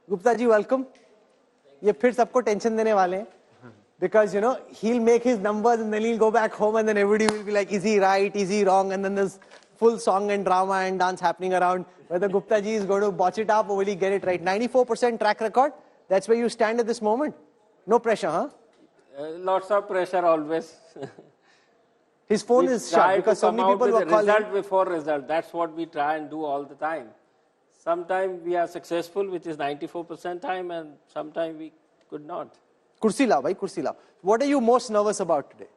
Gupta ji, welcome. ये फिर सबको टेंशन देने वाले हैं. Because, you know, he'll make his numbers and then he'll go back home and then everybody will be like, is he right, is he wrong? And then there's full song and drama and dance happening around whether Gupta ji is going to botch it up or will he get it right. 94% track record, that's where you stand at this moment. No pressure, huh? Lots of pressure always. His phone is shut because so many people were calling. Result before result, that's what we try and do all the time. Sometimes we are successful, which is 94% time, and sometimes we could not. Kursi lao, bhai, kursi lao. What are you most nervous about today?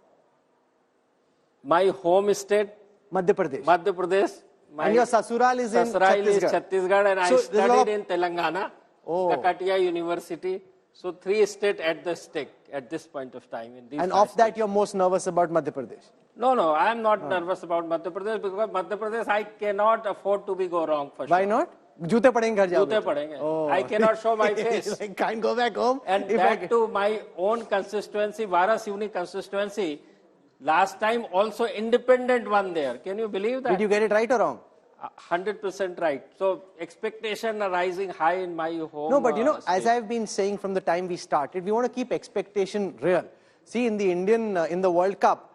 My home state, Madhya Pradesh. Madhya Pradesh. And your sasural is in Chhattisgarh, and I studied in Telangana, Kakatiya University. So 3 states at the stake at this point of time. And of that, you're most nervous about Madhya Pradesh? No, I am not nervous about Madhya Pradesh because Madhya Pradesh, I cannot afford to be go wrong for sure. Why not? Jute padenge ghar jaoge. Jute padenge. I cannot show my face. I can't go back home. And back to my own constituency, Varasuni constituency. Last time also independent one there. Can you believe that? Did you get it right or wrong? 100% right. So expectation are rising high in my home. No, but you know, as I've been saying from the time we started, we want to keep expectation real. See, in the World Cup,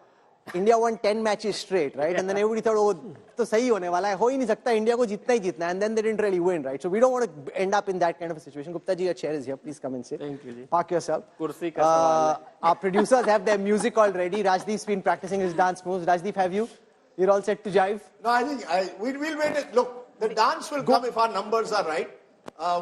India won 10 matches straight, right? And then everybody thought, oh, to sahi hone wala hai, ho hi nahi sakta, India ko jitna hi jitna, and then they didn't really win, right? So we don't want to end up in that kind of a situation. Gupta ji, your chair is here. Please come and sit. Thank you, ji. Park yourself. Kursi ka sawal hai. Our producers have their music already. Rajdeep's been practicing his dance moves. Rajdeep, have you? You're all set to jive? No, I think we'll wait. Look, the dance will come if our numbers are right.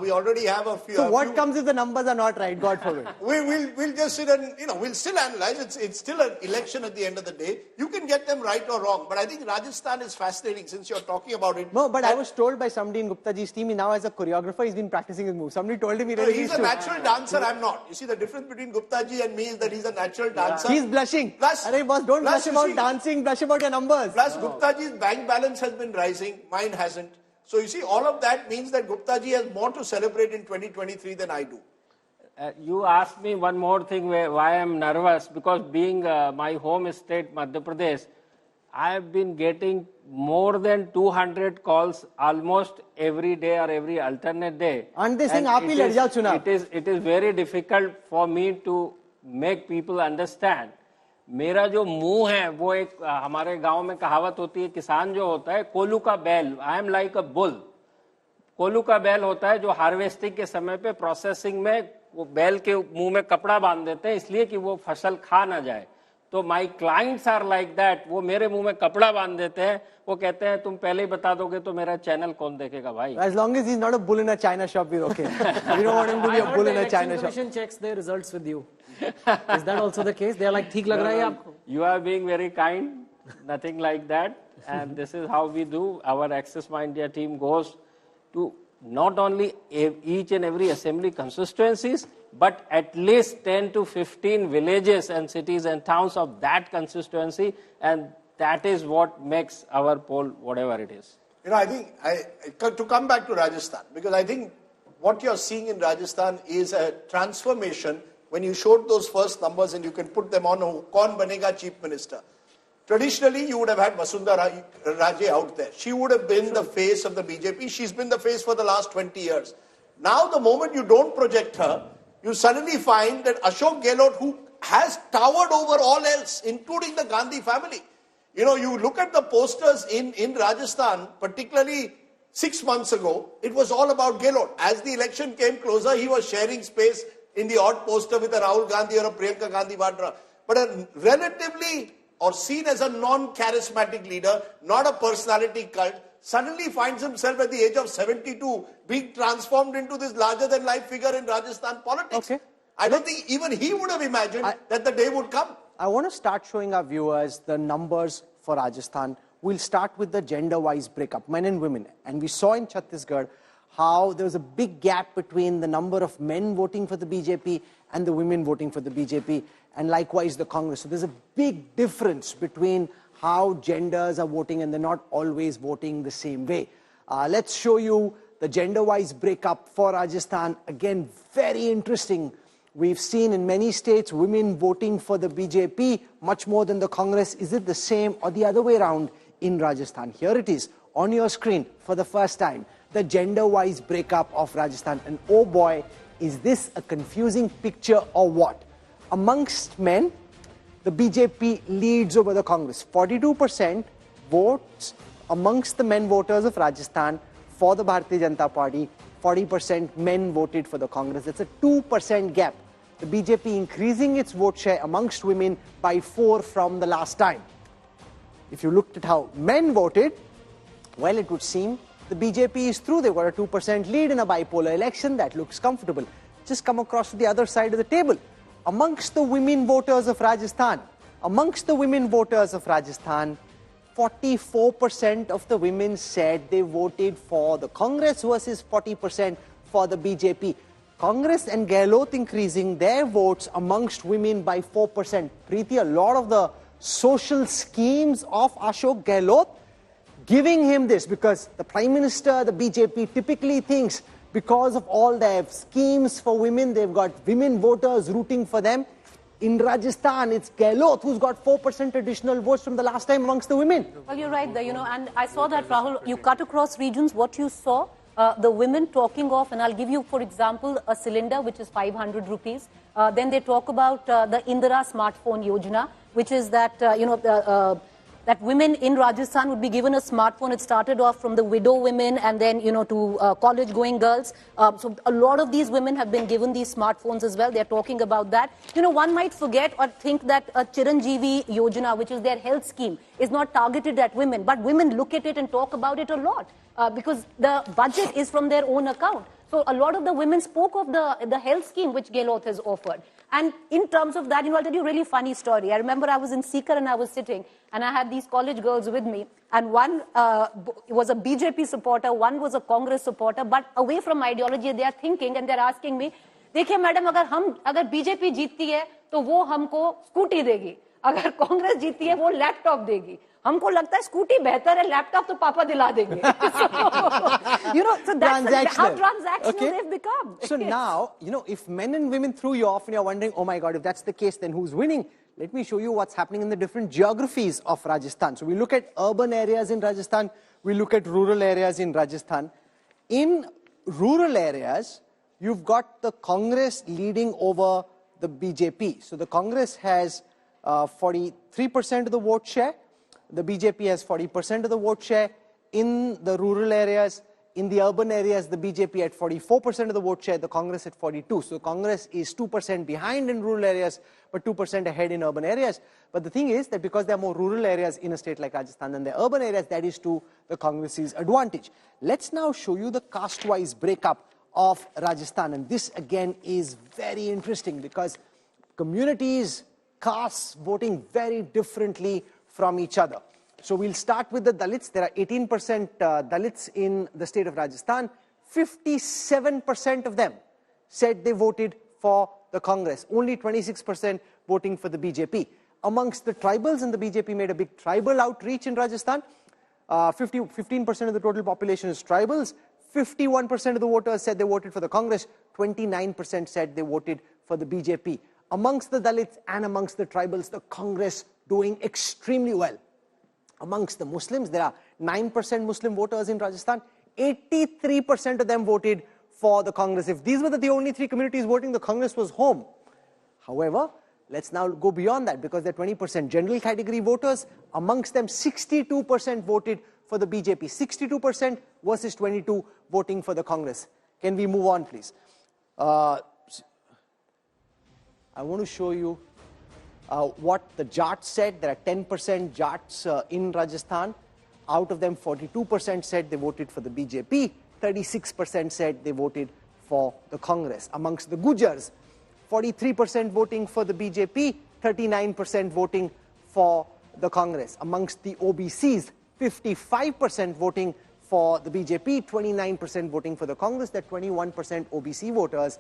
We already have a few. So what comes if the numbers are not right? God forbid. We'll just sit and, we'll still analyze. It's still an election at the end of the day. You can get them right or wrong. But I think Rajasthan is fascinating since you're talking about it. No, but I was told by somebody in Gupta ji's team, he now as a choreographer, he's been practicing his moves. Somebody told him he really he's a natural dancer, I'm not. You see, the difference between Gupta ji and me is that he's a natural dancer. He's blushing. Plus, boss, don't blush about dancing, blush about your numbers. Plus, Gupta ji's bank balance has been rising. Mine hasn't. So you see, all of that means that Gupta ji has more to celebrate in 2023 than I do. You asked me one more thing why I'm nervous, because being my home state, Madhya Pradesh, I have been getting more than 200 calls almost every day or every alternate day. And they saying, it is very difficult for me to make people understand. मेरा जो मुंह है वो एक हमारे गांव में कहावत होती है, किसान जो होता है कोलू का बैल, I am like a bull. कोलू का बैल होता है जो हार्वेस्टिंग के समय पे प्रोसेसिंग में वो बैल के मुंह में कपड़ा बांध देते हैं इसलिए कि वो फसल खा ना जाए. तो my clients are like that. वो मेरे मुंह में कपड़ा बांध देते हैं. वो कहते हैं तुम पहले ही बता दोगे तो मेरा चैनल कौन देखेगा भाई. As long as he's not a bull in a China shop, we're okay. We don't want him to be a bull in a China shop. Commission checks their results with you. Is that also the case? They are like, ठीक लग रहा है आपको? You are being very kind. Nothing like that. And this is how we do. Our Access My India team goes to not only each and every assembly constituencies, but at least 10 to 15 villages and cities and towns of that constituency, and that is what makes our poll whatever it is. I think, to come back to Rajasthan, because I think what you're seeing in Rajasthan is a transformation. When you showed those first numbers and you can put them on, Kaun Banega Chief Minister. Traditionally, you would have had Vasundhara Raje out there. She would have been the face of the BJP. She's been the face for the last 20 years. Now, the moment you don't project her, you suddenly find that Ashok Gehlot, who has towered over all else, including the Gandhi family. You look at the posters in Rajasthan, particularly 6 months ago, it was all about Gehlot. As the election came closer, he was sharing space in the odd poster with a Rahul Gandhi or a Priyanka Gandhi Vadra. But a relatively, or seen as a non-charismatic leader, not a personality cult, suddenly finds himself at the age of 72 being transformed into this larger-than-life figure in Rajasthan politics. Okay. I don't think even he would have imagined that the day would come. I want to start showing our viewers the numbers for Rajasthan. We'll start with the gender-wise breakup, men and women. And we saw in Chhattisgarh how there was a big gap between the number of men voting for the BJP and the women voting for the BJP, and likewise the Congress. So there's a big difference between how genders are voting, and they're not always voting the same way. Let's show you the gender-wise breakup for Rajasthan. Again, very interesting. We've seen in many states women voting for the BJP much more than the Congress. Is it the same or the other way around in Rajasthan? Here it is on your screen for the first time. the gender-wise breakup of Rajasthan. And oh boy, is this a confusing picture or what? Amongst men, the BJP leads over the Congress. 42% votes amongst the men voters of Rajasthan for the Bharatiya Janata Party. 40% men voted for the Congress. That's a 2% gap. The BJP increasing its vote share amongst women by 4 from the last time. If you looked at how men voted, well, it would seem the BJP is through. They've got a 2% lead in a bipolar election. That looks comfortable. Just come across to the other side of the table. Amongst the women voters of Rajasthan, 44% of the women said they voted for the Congress versus 40% for the BJP. Congress and Gehlot increasing their votes amongst women by 4%. Preeti, a lot of the social schemes of Ashok Gehlot giving him this, because the Prime Minister, the BJP typically thinks because of all their schemes for women, they've got women voters rooting for them. In Rajasthan, it's Gehlot who's got 4% additional votes from the last time amongst the women. Well, you're right there, and I saw that, Rahul, you cut across regions, what you saw, the women talking of, and I'll give you, for example, a cylinder, which is 500 rupees. Then they talk about the Indira Smartphone Yojana, which is that, that women in Rajasthan would be given a smartphone. It started off from the widow women and then, to college-going girls. So a lot of these women have been given these smartphones as well. They're talking about that. One might forget or think that a Chiranjeevi Yojana, which is their health scheme, is not targeted at women. But women look at it and talk about it a lot because the budget is from their own account. So a lot of the women spoke of the health scheme which Gehlot has offered. And in terms of that, I'll tell you a really funny story. I remember I was in Sikar and I was sitting and I had these college girls with me. And one was a BJP supporter, one was a Congress supporter. But away from ideology, they are thinking and they're asking me, देखिए madam अगर BJP जीतती है तो वो हमको scooty देगी, अगर कांग्रेस जीतती है वो लैपटॉप देगी, हमको लगता है स्कूटी बेहतर है, लैपटॉप तो पापा दिला देंगे. So that's how transactional they've become. So now, if men and women threw you off and you're wondering, oh my God, if that's the case, then who's winning? Let me show you what's happening in the different geographies of Rajasthan. So we look at urban areas in Rajasthan, we look at rural areas in Rajasthan. In rural areas, you've got the Congress leading over the BJP. So the Congress has 43% of the vote share. The BJP has 40% of the vote share. In the rural areas, in the urban areas, the BJP at 44% of the vote share, the Congress at 42%. So Congress is 2% behind in rural areas, but 2% ahead in urban areas. But the thing is that because there are more rural areas in a state like Rajasthan than the urban areas, that is to the Congress's advantage. Let's now show you the caste-wise breakup of Rajasthan. And this again is very interesting because communities, castes voting very differently from each other. So we'll start with the Dalits. There are 18% Dalits in the state of Rajasthan. 57% of them said they voted for the Congress. Only 26% voting for the BJP. Amongst the tribals, and the BJP made a big tribal outreach in Rajasthan. 15% of the total population is tribals. 51% of the voters said they voted for the Congress. 29% said they voted for the BJP. Amongst the Dalits and amongst the tribals, the Congress doing extremely well. Amongst the Muslims, there are 9% Muslim voters in Rajasthan. 83% of them voted for the Congress. If these were the only three communities voting, the Congress was home. However, let's now go beyond that because there are 20% general category voters. Amongst them, 62% voted for the BJP. 62% versus 22% voting for the Congress. Can we move on, please? I want to show you what the Jats said. There are 10% Jats in Rajasthan. Out of them, 42% said they voted for the BJP. 36% said they voted for the Congress. Amongst the Gujars, 43% voting for the BJP, 39% voting for the Congress. Amongst the OBCs, 55% voting for the BJP, 29% voting for the Congress. That 21% OBC voters